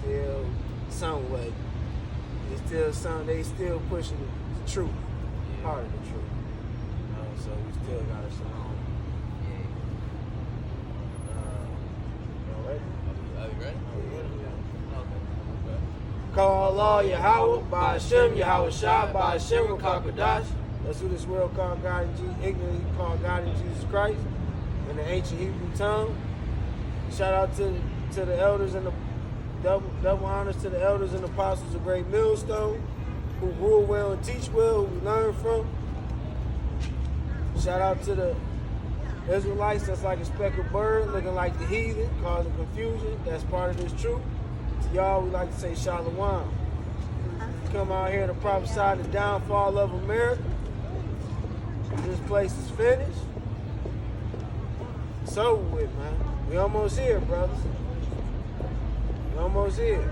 still some way. They still pushing the truth, part of the truth. So we still got a shalom. Are you ready? Okay. Call Allah Yahweh, by Hashem, Yahweh Shah, by Hashem, Rakakadash. That's who this world called God in Jesus, ignorantly called God in Jesus Christ, in the ancient Hebrew tongue. Shout out to the elders and the double honors to the elders and apostles of Great Millstone, who rule well and teach well, who we learn from. Shout out to the Israelites that's like a speckled bird, looking like the heathen, causing confusion. That's part of this truth. To y'all, we like to say Shalom. Come out here to prophesy the downfall of America. This place is finished. It's over with, man. We almost here, brothers. We almost here.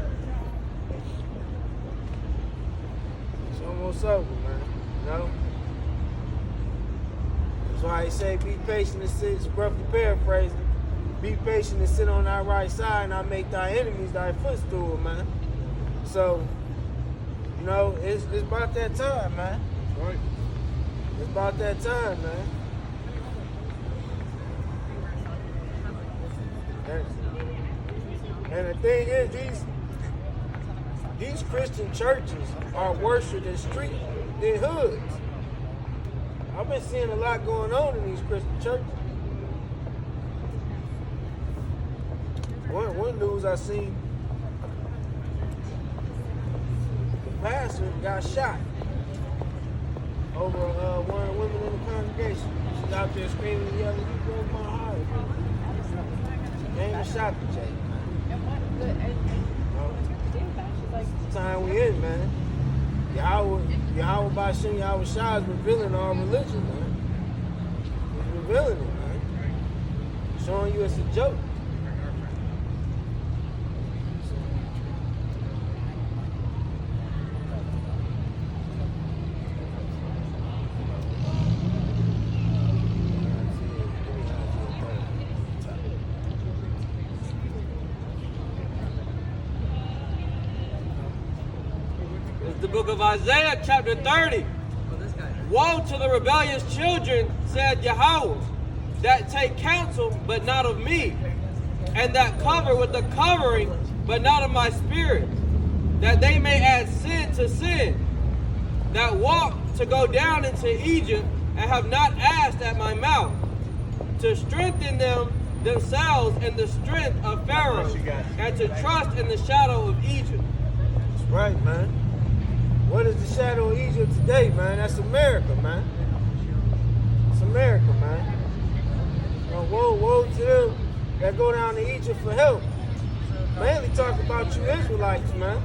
It's almost over, man. You know? That's why I say be patient and sit, it's roughly paraphrasing. Be patient and sit on thy right side, and I'll make thy enemies thy footstool, man. So, you know, it's about that time, man. That's right. It's about that time, man. And the thing is, these Christian churches are worse than than hoods. I've been seeing a lot going on in these Christian churches. One news I seen, the pastor got shot over one of the women in the congregation. She's out there screaming and yelling, "You broke my heart." She came and shot the chick. It's the time we in, man. Yahweh Bashim, Yahweh Shah is revealing our religion, man. He's revealing it, man. Showing you it's a joke. The book of Isaiah, chapter 30. Woe to the rebellious children, said Yahweh, that take counsel, but not of me, and that cover with the covering, but not of my spirit, that they may add sin to sin, that walk to go down into Egypt, and have not asked at my mouth, to strengthen themselves in the strength of Pharaoh, and to trust in the shadow of Egypt. That's right, man. What is the shadow of Egypt today, man? That's America, man. It's America, man. You know, woe to them that go down to Egypt for help. Mainly talk about you Israelites, man.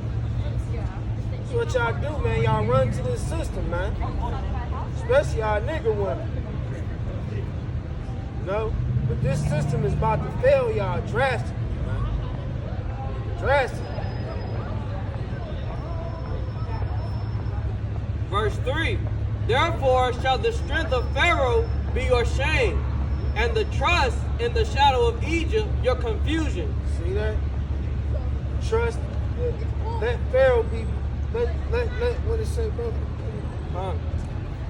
That's what y'all do, man. Y'all run to this system, man. Especially y'all nigger women. You know? But this system is about to fail y'all drastically, man. Drastically. Verse 3, therefore shall the strength of Pharaoh be your shame, and the trust in the shadow of Egypt your confusion. See that? Trust, let Pharaoh be, let what it say, brother?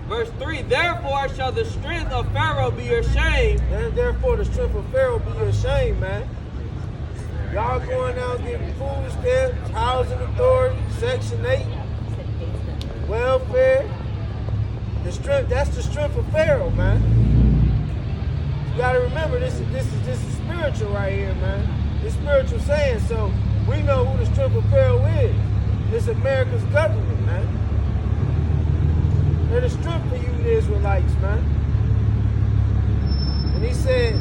Verse 3, therefore shall the strength of Pharaoh be your shame. And therefore the strength of Pharaoh be your shame, man. Y'all going out getting food stamps, housing authority, Section 8. Welfare, that's the strength of Pharaoh, man. You gotta remember this is spiritual right here, man. It's spiritual saying, so we know who the strength of Pharaoh is. It's America's government, man. They're the strength for you, the Israelites, man. And he said,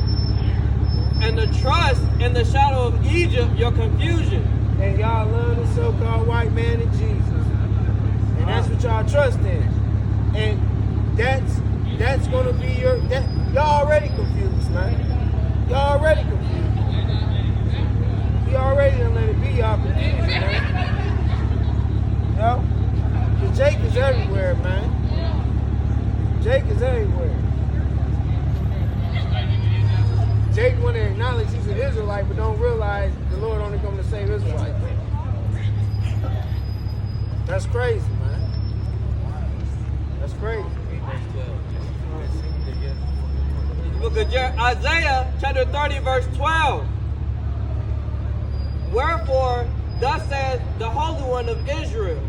and the trust in the shadow of Egypt your confusion. And y'all love the so-called white man and Jesus. And that's what y'all trust in. And that's gonna be y'all already confused, man. Y'all already confused. We already done let it be y'all confused, man. You know? The Jake is everywhere, man. Jake is everywhere. Jake wanna acknowledge he's an Israelite, but don't realize the Lord only come to save Israelites. That's crazy, man. That's crazy. The book of Isaiah, chapter 30, verse 12. Wherefore, thus saith the Holy One of Israel,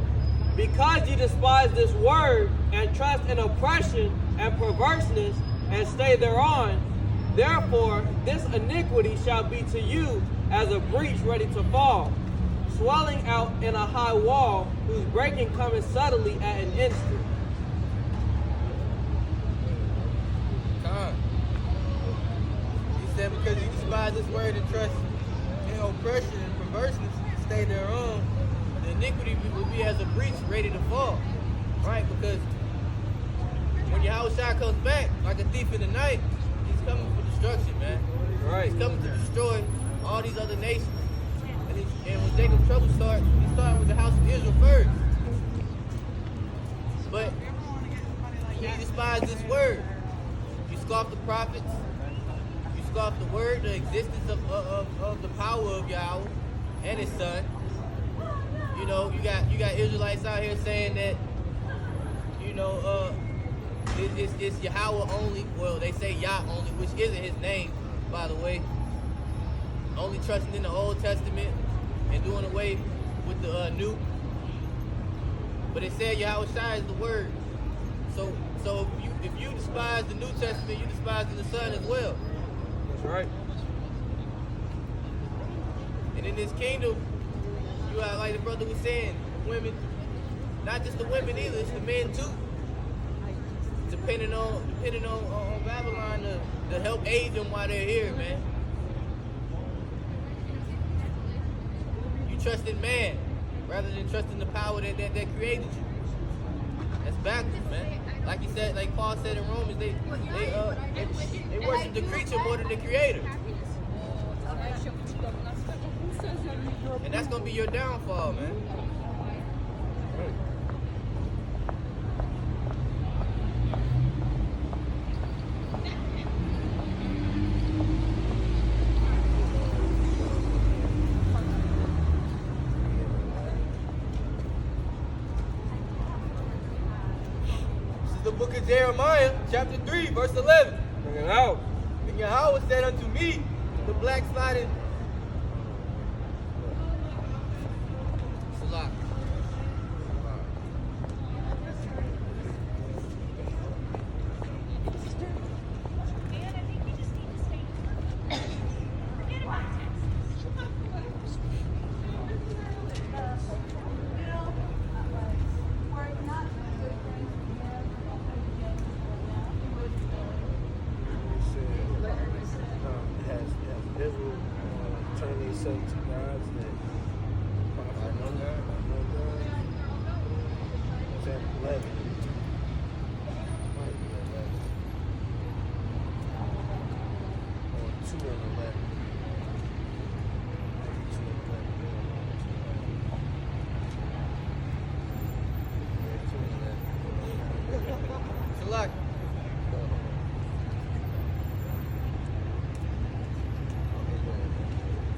because ye despise this word, and trust in oppression and perverseness, and stay thereon, therefore this iniquity shall be to you as a breach ready to fall, swelling out in a high wall, whose breaking cometh suddenly at an instant. He said, because you despise this word and trust in oppression and perverseness, stay thereon, the iniquity will be as a breach ready to fall. Right? Because when Yahushua comes back like a thief in the night, he's coming for destruction, man. Right. He's coming to destroy all these other nations. And when Jacob's trouble starts, he started with the house of Israel first. But he despised this word. You scoff the prophets. You scoff the word, the existence of the power of Yahweh and his son. You know, you got Israelites out here saying that, you know, it's Yahweh only. Well, they say Yah only, which isn't his name, by the way. Only trusting in the Old Testament and doing away with the New. But it said Yahushua is the word. So if you despise the New Testament, you despise the Son as well. That's right. And in this kingdom, you are, like the brother was saying, women, not just the women either, it's the men too. Depending on Babylon to help aid them while they're here, man. You trust in man rather than trusting the power that created you. That's backwards, man. Like he said, like Paul said in Romans, they worship the creature more than the creator. And that's gonna be your downfall, man. The book of Jeremiah, chapter 3, verse 11. Bring it out. And Yahweh said unto me, the black sliding Salah.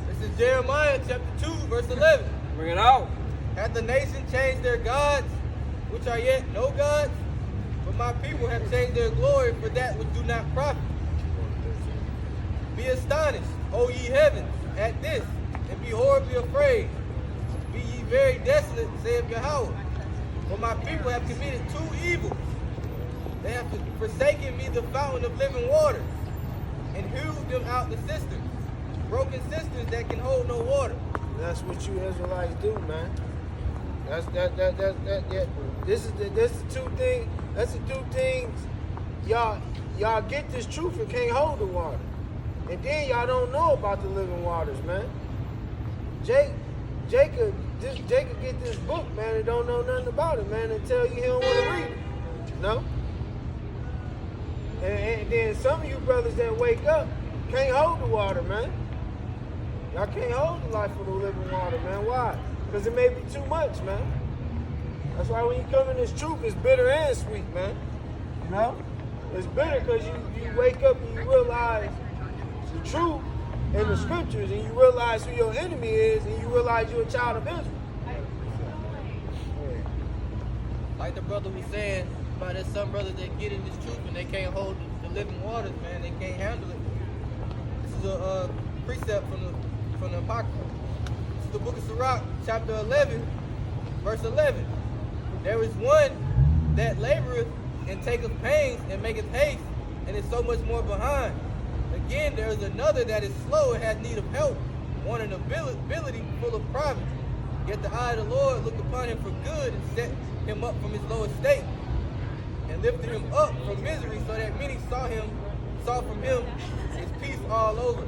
This is Jeremiah chapter 2, verse 11. Bring it out. Hath the nation changed their gods, which are yet no gods? But my people have changed their glory for that which do not profit. Be astonished, O ye heavens, at this, and be horribly afraid. Be ye very desolate, saith Yahweh. For my people have committed two evils. They have forsaken me, the fountain of living waters, and hewed them out the cisterns, broken cisterns that can hold no water. That's what you Israelites do, man. That's This is the two things. That's the two things. Y'all get this truth and can't hold the water, and then y'all don't know about the living waters, man. Jacob get this book, man, and don't know nothing about it, man, and tell you he don't want to read it. No. And then some of you brothers that wake up can't hold the water, man. Y'all can't hold the life of the living water, man. Why? Because it may be too much, man. That's why when you come in this truth, it's bitter and sweet, man. You know? It's bitter because you wake up and you realize the truth in the scriptures, and you realize who your enemy is, and you realize you're a child of Israel. Like the brother was saying about there's some brothers that get in this truth and they can't hold the living waters, man. They can't handle it. This is a precept from the Apocrypha. This is the book of Sirach, chapter 11, verse 11. There is one that laboreth and taketh pains and maketh haste, and is so much more behind. Again, there is another that is slow and hath need of help, wanting ability full of private. Yet the eye of the Lord looked upon him for good and set him up from his low estate, and lifted him up from misery, so that many saw from him his peace all over.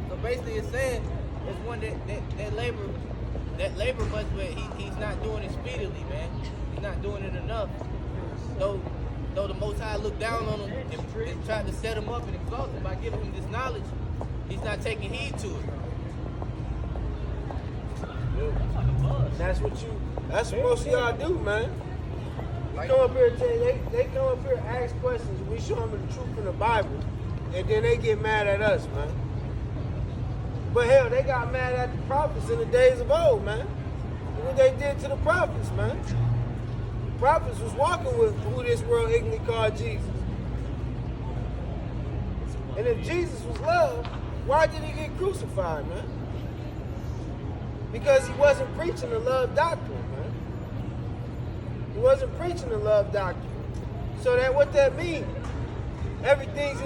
So basically it's saying there's one that labor much, but he's not doing it speedily, man. He's not doing it enough. Though the Most High looked down on him and tried to set him up and exalt him by giving him this knowledge, he's not taking heed to it. That's what most of y'all do, man. Like- Come up here, they come up here, ask questions, and we show them the truth in the Bible, and then they get mad at us, man. But hell, they got mad at the prophets in the days of old, man. Look what they did to the prophets, man. The prophets was walking with who this world ignorantly called Jesus. And if Jesus was love, why did he get crucified, man? Because he wasn't preaching the love doctrine, man. He wasn't preaching the love doctrine. So that what that means? Everything's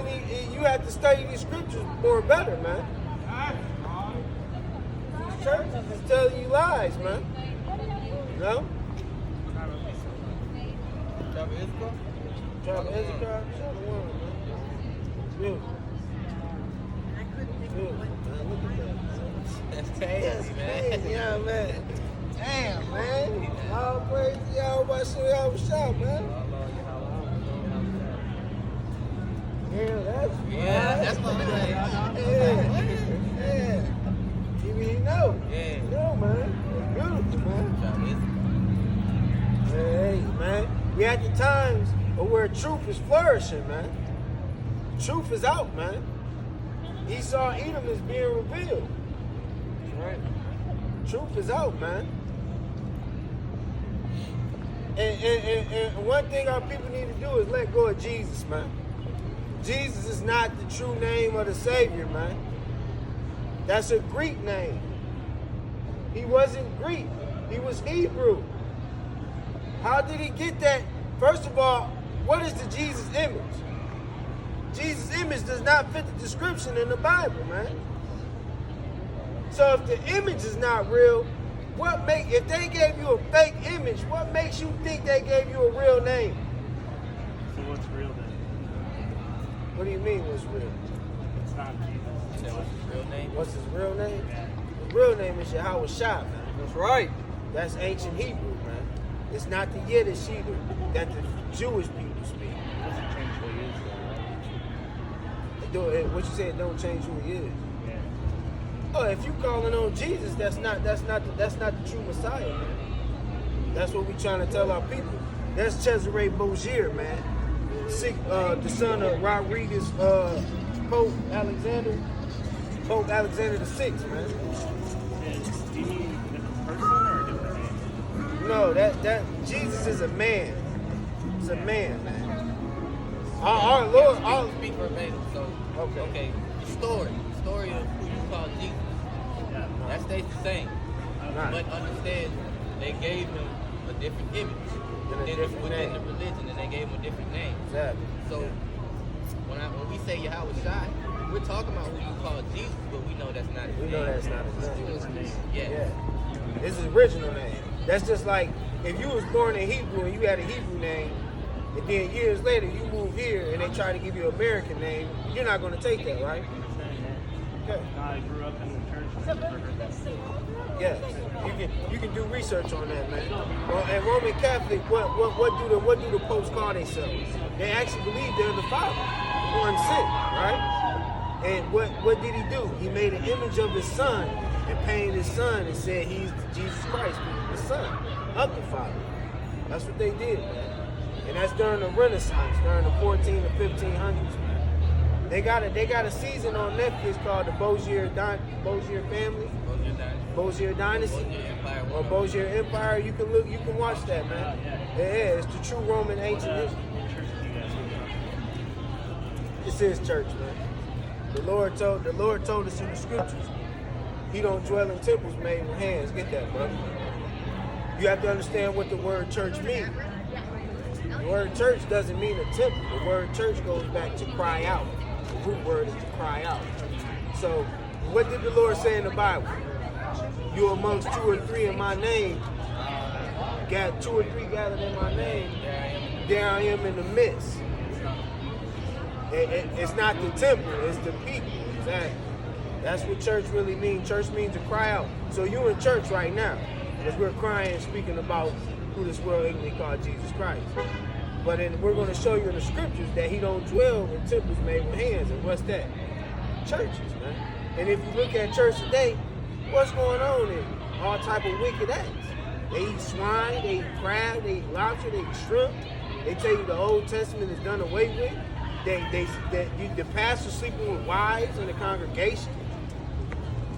you have to study these scriptures more better, man. These churches is telling you lies, man. No? Trevor Isco? Trevor Isco? Shalom, man. Beautiful. Beautiful, man. Look at that. That's crazy, man. Crazy, yeah, man. Damn, man. All praise to y'all. About to show y'all what's up, man. Yeah, That's what I'm saying. Yeah. You know. Yeah. You know, man. It's beautiful, man. Hey, man. We at the times of where truth is flourishing, man. Truth is out, man. Esau Edom is being revealed. Right? Truth is out, man. And one thing our people need to do is let go of Jesus, man. Jesus is not the true name of the Savior, man. That's a Greek name. He wasn't Greek. He was Hebrew. How did he get that? First of all, what is the Jesus image? Jesus' image does not fit the description in the Bible, man. So if the image is not real, if they gave you a fake image, what makes you think they gave you a real name? So what's real then? What do you mean what's real? It's not Jesus. That was his real name? What's his real name? His real name is Yahweh Shah, man. That's right. That's ancient Hebrew, man. It's not the Yiddish either that the Jewish people speak. It doesn't change who he is though, right? What you say? It don't change who he is. Yeah. Oh, if you calling on Jesus, that's not the true Messiah, man. That's what we trying to tell our people. That's Cesare Borgia, man. The son of Rodriguez, Pope Alexander the Sixth, man. Yeah. Do you mean a different person or a different name? No, that Jesus is a man. He's a man, man. Our Lord, Speak verbatim. So, okay. The story of who you call Jesus, Yeah. that stays the same. Right. But understand, they gave him a different image within the religion, and they gave him a different name. Exactly. So when we say Yahweh Shai, we're talking about who you call Jesus, but we know that's not his We name. know that's not his name. Yeah. Yeah. It's his original name. That's just like if you was born in Hebrew and you had a Hebrew name, and then years later you move here and they try to give you an American name, you're not going to take that, right? Okay. I grew up in the church and I never heard that. Yes. You can do research on that, man. Well, and Roman Catholic, what do the popes call themselves? They actually believe they're the Father, one sent, right? And what did he do? He made an image of his son and painted his son and said he's Jesus Christ, the son of the Father. That's what they did, man. And that's during the Renaissance, during the 14 to 1500s, man. They got a season on Netflix called the Bozier Family, Bozier Dynasty, or Bozier Empire. You can watch that, man. Yeah, it's the true Roman ancient history. It's His church, man. The Lord told us in the scriptures, He don't dwell in temples made with hands. Get that, brother. You have to understand what the word church means. The word church doesn't mean a temple. The word church goes back to cry out. The root word is to cry out. So, what did the Lord say in the Bible? You amongst 2 or 3 in my name, 2 or 3 gathered in my name, there I am in the midst. It's not the temple, it's the people. Exactly. That's what church really means. Church means to cry out. So you in church right now, because we're crying and speaking about who this world ignorantly called Jesus Christ. But then we're going to show you in the scriptures that He don't dwell in temples made with hands. And what's that? Churches, man. And if you look at church today, what's going on in all type of wicked acts? They eat swine, they eat crab, they eat lobster, they eat shrimp. They tell you the Old Testament is done away with. The pastor sleeping with wives in the congregation.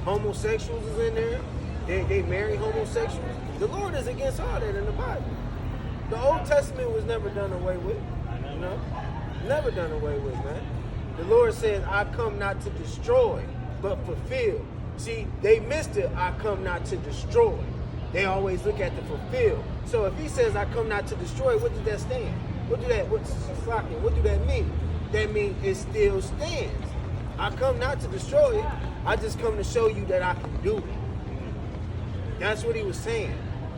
Homosexuals is in there. They marry homosexuals. The Lord is against all that in the Bible. The Old Testament was never done away with. You know? Never done away with, man. The Lord says, I come not to destroy, but fulfill. See, they missed it. I come not to destroy. They always look at the fulfill. So if He says, I come not to destroy, what does that stand? What do that mean? That means it still stands. I come not to destroy it. I just come to show you that I can do it. That's what He was saying.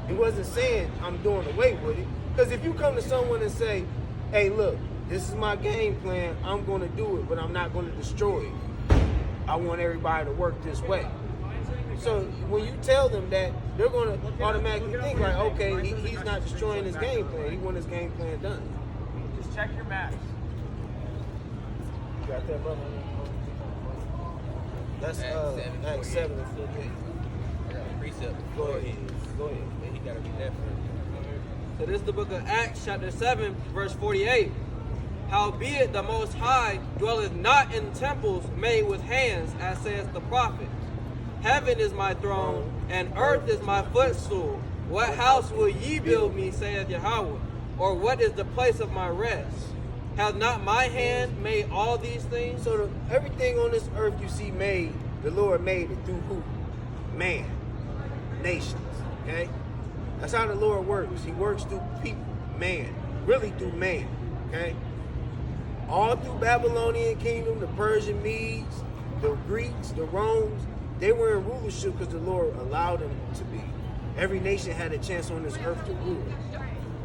He wasn't saying I'm doing away with it. Because if you come to someone and say, hey, look, this is my game plan, I'm going to do it, but I'm not going to destroy it. I want everybody to work this way. So when you tell them that, they're going to automatically think like, okay, he's not destroying his game plan. He wants his game plan done. Just check your maps. You got that, brother? That's Acts 7 and 48. I got a precept. Go ahead. But he gotta read that first. So this is the book of Acts, chapter 7, verse 48. Howbeit the Most High dwelleth not in temples made with hands, as saith the prophet. Heaven is my throne, and earth is my footstool. What house will ye build me, saith Yahweh? Or what is the place of my rest? Hath not my hand made all these things? So everything on this earth you see made, the Lord made it through who? Man. Nations. Okay? That's how the Lord works. He works through people. Man. Really through man. Okay? All through Babylonian kingdom, the Persian Medes, the Greeks, the Romans, they were in rulership because the Lord allowed them to be. Every nation had a chance on this earth to rule.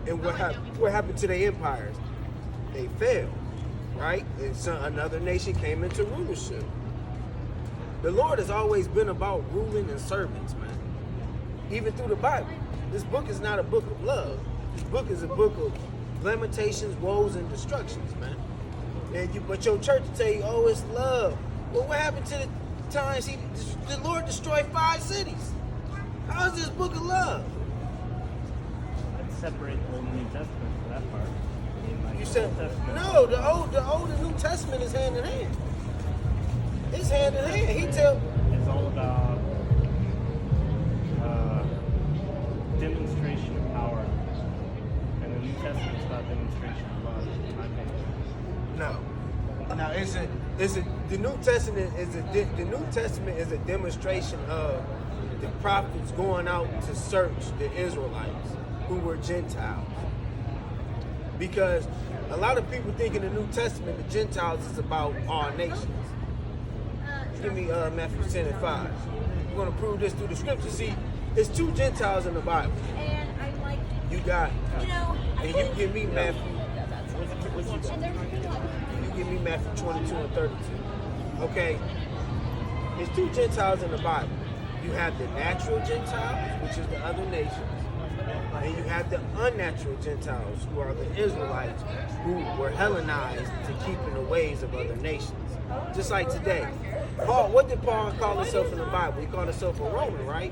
And what happened to their empires? They failed, right? And another nation came into rulership. The Lord has always been about ruling and servants, man. Even through the Bible. This book is not a book of love. This book is a book of lamentations, woes, and destructions, man. But your church will tell you, oh, it's love. Well, what happened to the times the Lord destroyed 5 cities? How is this book of love? Let's separate the Old and New Testament for that part. I mean, like, You said, Old Testament- no, the Old and New Testament is hand in hand. It's hand in hand. It's all about demonstration of power. And the New Testament is about demonstration of love, in my opinion. No. Now the New Testament is a demonstration of the prophets going out to search the Israelites who were Gentiles. Because a lot of people think in the New Testament the Gentiles is about all nations. Give me Matthew 10 and 5. We're going to prove this through the scripture. See, there's 2 Gentiles in the Bible. And I like, You got, you know, and you give me Matthew. and there's You give me Matthew 22 and 32. Okay? There's 2 Gentiles in the Bible. You have the natural Gentiles, which is the other nations. And you have the unnatural Gentiles, who are the Israelites, who were Hellenized to keep in the ways of other nations. Just like today. Paul, what did Paul call himself in the Bible? He called himself a Roman, right?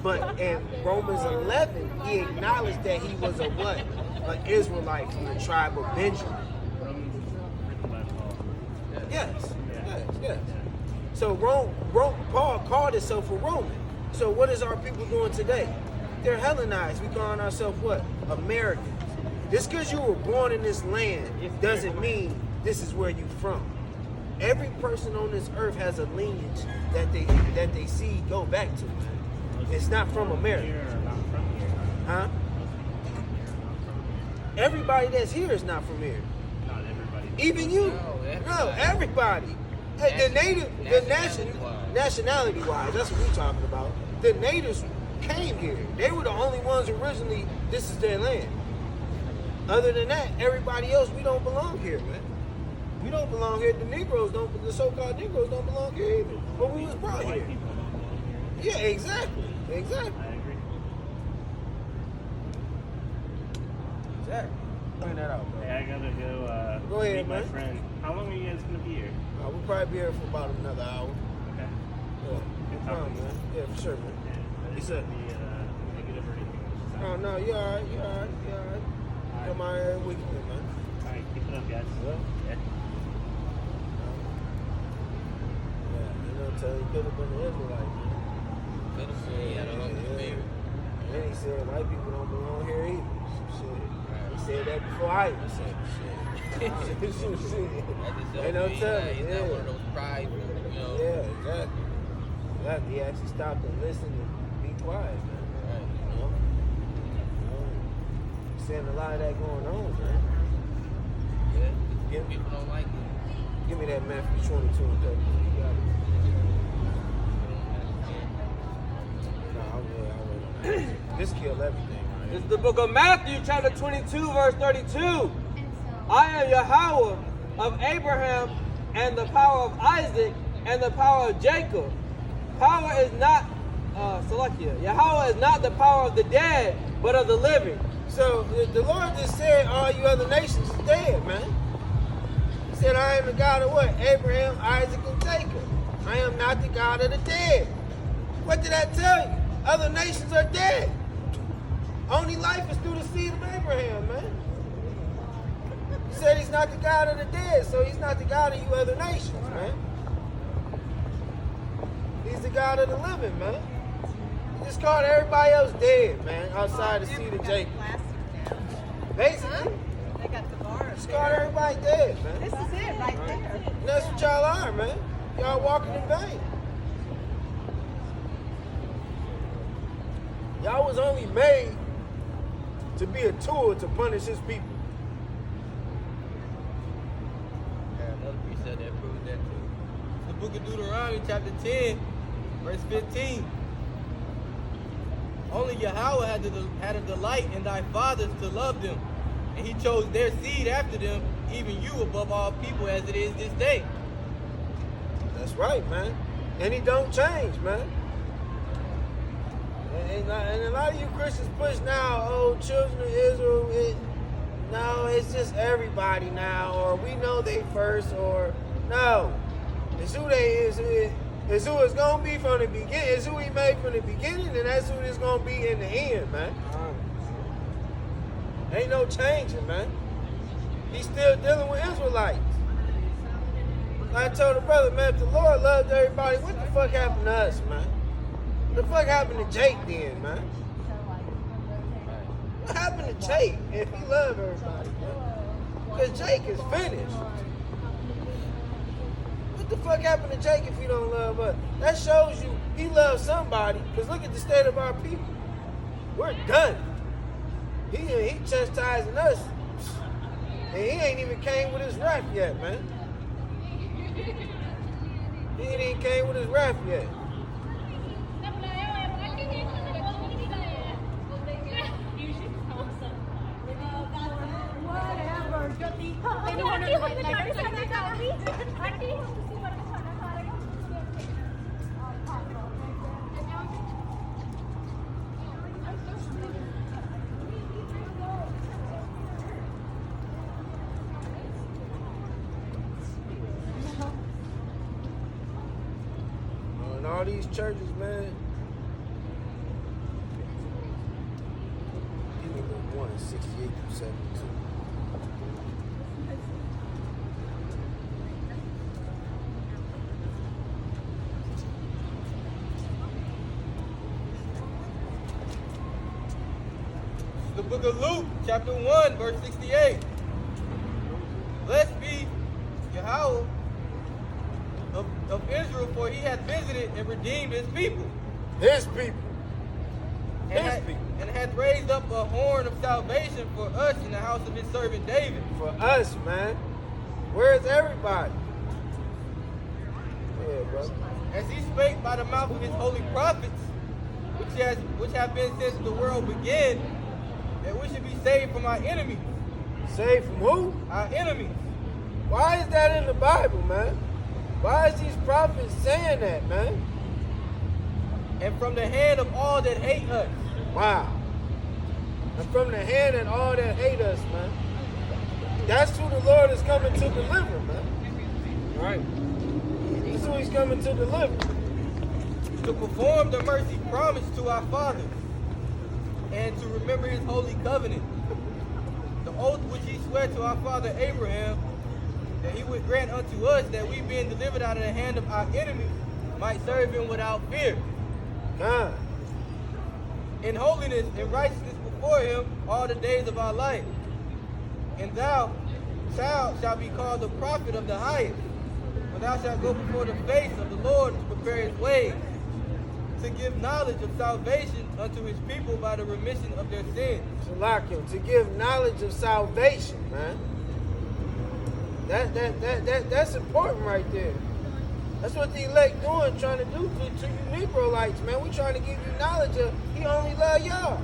But in Romans 11, he acknowledged that he was a what? An Israelite from the tribe of Benjamin. Romans is written by Paul. Yes. Yes. So Paul called himself a Roman. So what is our people doing today? They're Hellenized. We calling ourselves what? Americans. Just because you were born in this land doesn't mean this is where you're from. Every person on this earth has a lineage that they see go back to. It's not from America. Here or not from here? Huh? Everybody that's here is not from here. Not everybody. Even you. No, Everybody. The nationality wise, that's what we're talking about. The natives came here. They were the only ones originally, this is their land. Other than that, everybody else, we don't belong here, man. We don't belong here. The so-called Negroes don't belong here either. But we was brought White here. people don't belong here. Yeah, exactly. I agree. Bring that out, bro. Hey, I gotta go. Go ahead, meet my man. friend. How long are you guys gonna be here? We'll probably be here for about another hour. Okay. Yeah, Good no problem, talking. man. Yeah, for sure, man. I He just said- had the negative or anything. Oh, no, you're all right. Come out here every weekend, man. All right, keep it up, guys. Yeah. Yeah. Tell he could have been an Israelite, man. Could have said he had a hungry spirit. And then he said white people don't belong here either. Shit. He said that before I even said it. Shit. That just Shit. shows Ain't no you telling. he's not one of those prideful, Yeah, exactly. Exactly. He actually stopped and listened and be quiet, man. Right. You know? Seeing a lot of that going on, man. Yeah. People don't like it. Give me that Matthew 22 and 30. You got it. No, I will. This killed everything, right? This is the book of Matthew, chapter 22, verse 32. I am Yahweh of Abraham and the power of Isaac and the power of Jacob. Power is not, Salakia. Yahweh is not the power of the dead, but of the living. So the Lord just said all you other nations is dead, man. He said, I am the God of what? Abraham, Isaac, and Jacob. I am not the God of the dead. What did I tell you? Other nations are dead. Only life is through the seed of Abraham, man. He said he's not the God of the dead, so he's not the God of you other nations, man. He's the God of the living, man. He just called everybody else dead, man, outside the seed of Jacob. Basically, They got the bar. just called everybody dead, man. This is it right there. And that's what y'all are, man. Y'all walking in vain. Y'all was only made to be a tool to punish his people. Another precept that proves that too. The book of Deuteronomy, chapter 10, verse 15. Only Yahweh had a delight in thy fathers to love them, and he chose their seed after them, even you above all people as it is this day. That's right, man. And he don't change, man. And a lot of you Christians push now, oh, children of Israel, no, it's just everybody now, or we know they first, or no. It's who they is. It's who it's gonna be from the beginning. It's who he made from the beginning, and that's who it's gonna be in the end, man. Ain't no changing, man. He's still dealing with Israelites. I told the brother, man, if the Lord loved everybody, what the fuck happened to us, man? What the fuck happened to Jake then, man? What happened to Jake if he loved everybody, man? Because Jake is finished. What the fuck happened to Jake if he don't love us? That shows you he loves somebody, because look at the state of our people. We're done. He chastising us, and he ain't even came with his wrath yet, man. He ain't even came with his wrath yet. And all these churches, man. Give me the 168 through 72. the book of Luke, chapter 1, verse 68. Blessed be Yahweh of Israel, for he hath visited and redeemed his people. His people. And, His people. and hath raised up a horn of salvation for us in the house of his servant David. For us, man. Where's everybody? Yeah, bro. As he spake by the mouth of his holy prophets, which have been since the world began, that we should be saved from our enemies. Saved from who? Our enemies. Why is that in the Bible, man? Why is these prophets saying that, man? And from the hand of all that hate us. Wow. And from the hand of all that hate us, man. That's who the Lord is coming to deliver, man. Right. That's who he's coming to deliver. To perform the mercy promised to our fathers, and to remember his holy covenant, the oath which he sware to our father Abraham, that he would grant unto us that we, being delivered out of the hand of our enemies, might serve him without fear, God. in holiness and righteousness before him all the days of our life. And thou, child, shalt be called the prophet of the highest, for thou shalt go before the face of the Lord to prepare his ways, to give knowledge of salvation unto his people by the remission of their sins. To give knowledge of salvation, man. That's important right there. That's what the elect doing, trying to do to you Negroites, man. We trying to give you knowledge of he only love y'all.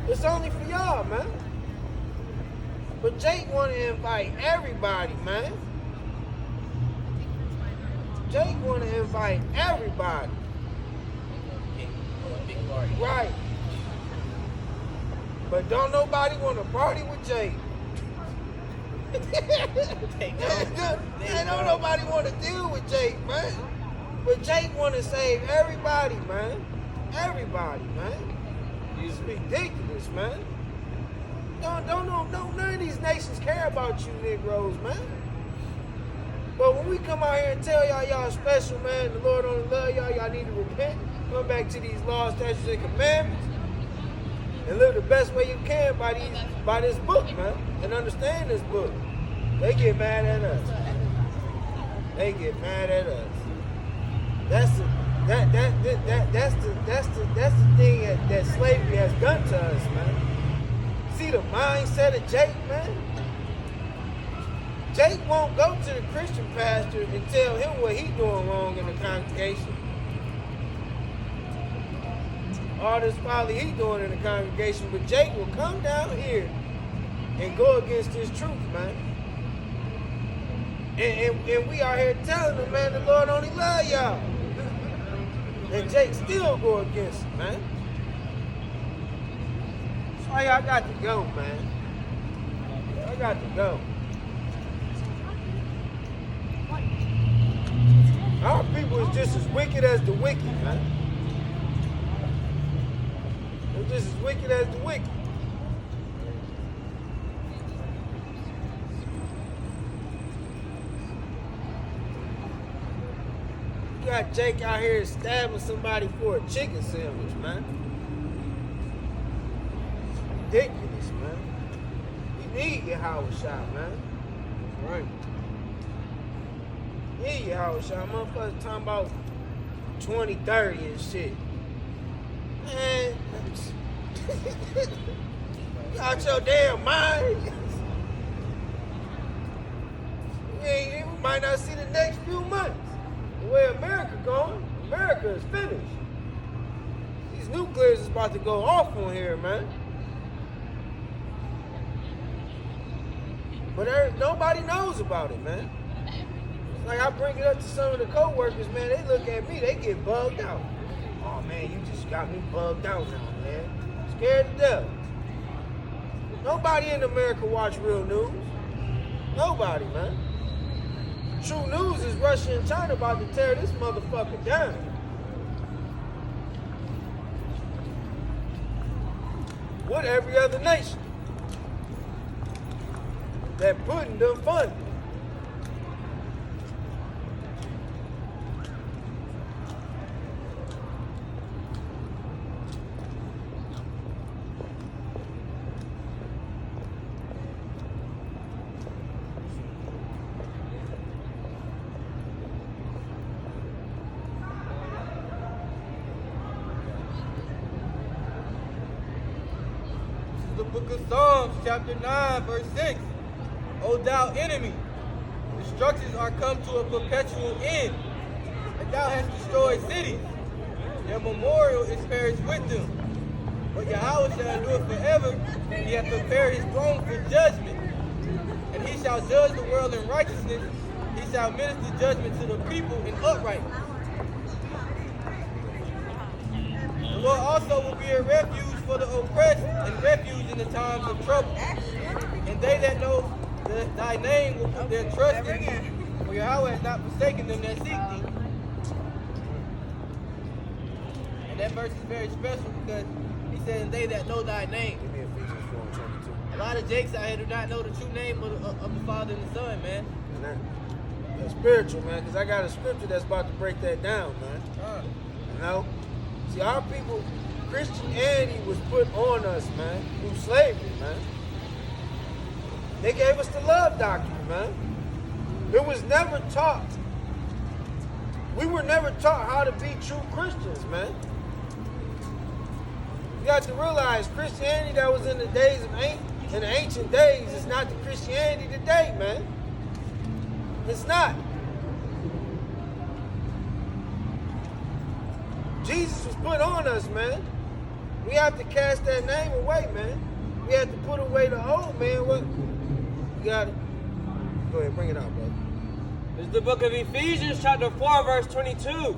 It's only for y'all, man. But Jake want to invite everybody, man. Jake want to invite everybody. Big party. Right. But don't nobody want to party with Jake. Don't nobody want to deal with Jake, man. But Jake want to save everybody, man. Everybody, man. It's ridiculous, man. None of these nations care about you Negroes, man. But when we come out here and tell y'all special, man, the Lord only love y'all need to repent, come back to these laws, statutes, and commandments, and live the best way you can by this book, man, and understand this book. They get mad at us. They get mad at us. That's the thing that slavery has done to us, man. See the mindset of Jake, man? Jake won't go to the Christian pastor and tell him what he's doing wrong in the congregation. All this folly he's doing in the congregation, but Jake will come down here and go against his truth, man. And we out here telling him, man, the Lord only love y'all. And Jake still go against him, man. That's why y'all got to go, man. I got to go. Our people is just as wicked as the wicked, man. They're just as wicked as the wicked. You got Jake out here stabbing somebody for a chicken sandwich, man. Ridiculous, man. You need your Howard shot, man. Right. You need your Howard shot. Motherfuckers talking about 2030 and shit. Man, you out your damn mind. You might not see the next few months. The way America going, America is finished. These nuclears is about to go off on here, man. But nobody knows about it, man. It's like I bring it up to some of the co-workers, man, they look at me, they get bugged out. Oh man, you just got me bugged out now, man. Scared to death. Nobody in America watch real news. Nobody, man. True news is Russia and China about to tear this motherfucker down. With every other nation that Putin done funded. the book of Psalms, chapter 9, verse 6. O thou enemy, destructions are come to a perpetual end, and thou hast destroyed cities. Their memorial is perished with them. But Yahweh shall endure forever. He hath prepared his throne for judgment. And he shall judge the world in righteousness. He shall minister judgment to the people in uprightness. The Lord also will be a refuge for the oppressed and refuge in the times of trouble. And they that know thy name will put their trust in thee. For Yahweh has not forsaken them that seek thee. And that verse is very special because he said, and they that know thy name. Give me Ephesians 4:22. A lot of jakes out here do not know the true name of the Father and the Son, man. And that's spiritual, man, because I got a scripture that's about to break that down, man. You know? See, our people, Christianity was put on us, man, through slavery, man. They gave us the love doctrine, man. It was never taught. We were never taught how to be true Christians, man. You got to realize Christianity that was in the days of in the ancient days is not the Christianity today, man. It's not. Jesus was put on us, man. We have to cast that name away, man. We have to put away the old man. What? You got it. Go ahead, bring it out, brother. This is the book of Ephesians, chapter 4, verse 22.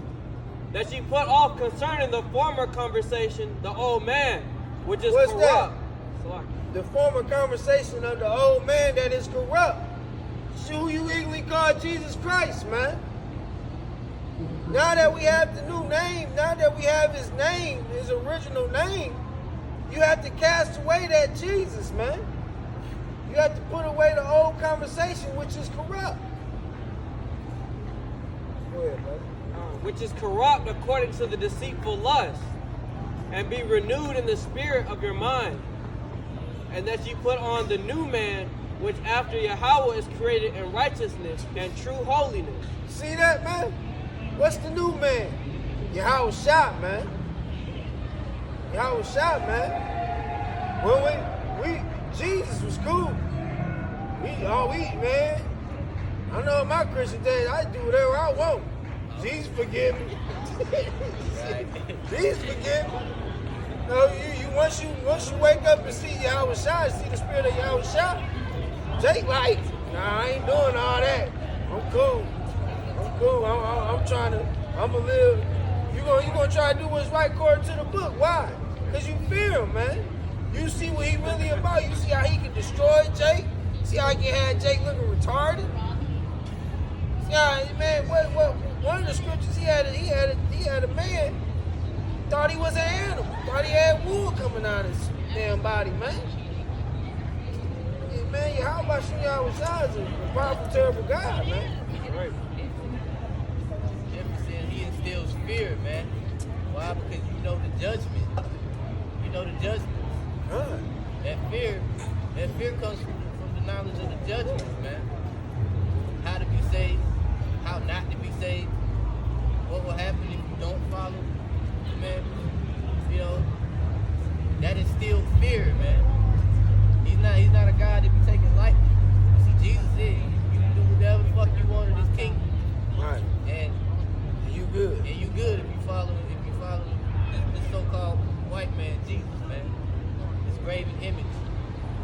That ye put off concerning the former conversation, the old man, which is What's corrupt. The former conversation of the old man that is corrupt. See who you eagerly call Jesus Christ, man. Now that we have the new name, now that we have his name, his original name, you have to cast away that Jesus, man. You have to put away the old conversation, which is corrupt. Go ahead, brother. Which is corrupt according to the deceitful lust, and be renewed in the spirit of your mind, and that ye put on the new man, which after Yahweh is created in righteousness and true holiness. See that, man? What's the new man? Yahweh shot, man. Yahweh shot, man. When Jesus was cool. Man. I know in my Christian days, I do whatever I want. Jesus forgive me. Jesus forgive me. No, once you wake up and see Yahweh shot, see the spirit of Yahweh shot, Jake like, nah, I ain't doing all that. I'm cool. I'm gonna live. You gonna try to do what's right according to the book. Why? Because you fear him, man. You see what he really about. You see how he can destroy Jake. See how he can have Jake looking retarded. See how, man, what one of the scriptures he had a man thought he was an animal. Thought he had wool coming out of his damn body, man. Yeah, man, how about Yahweh Shah is a powerful, terrible God, man. Right. He instills fear, man. Why? Because you know the judgment. You know the judgment. That fear comes from the knowledge of the judgments, man. How to be saved, how not to be saved, what will happen if you don't follow the commandments. You know, that is still fear, man. He's not a God to be taken lightly. See, Jesus said, you can do whatever the fuck you want in this kingdom. Right. And you good. And you good if you follow this so-called white man, Jesus, man. This graven image.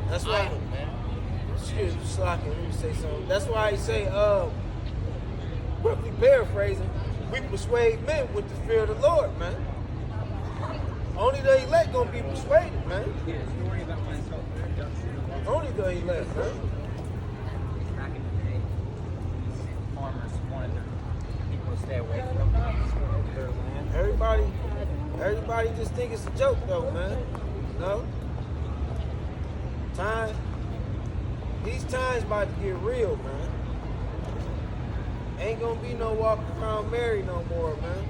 That's why, idol, man. Excuse me, Slocky, let me say something. That's why he say, roughly paraphrasing, we persuade men with the fear of the Lord, man. Only the elect gonna be persuaded, man. Yeah, story about myself. Only the elect, man. Back in the day, farmers wanted people to stay away from their land. Everybody just think it's a joke, though, man. No. These times about to get real, man. Ain't gonna be no walking around Mary no more, man.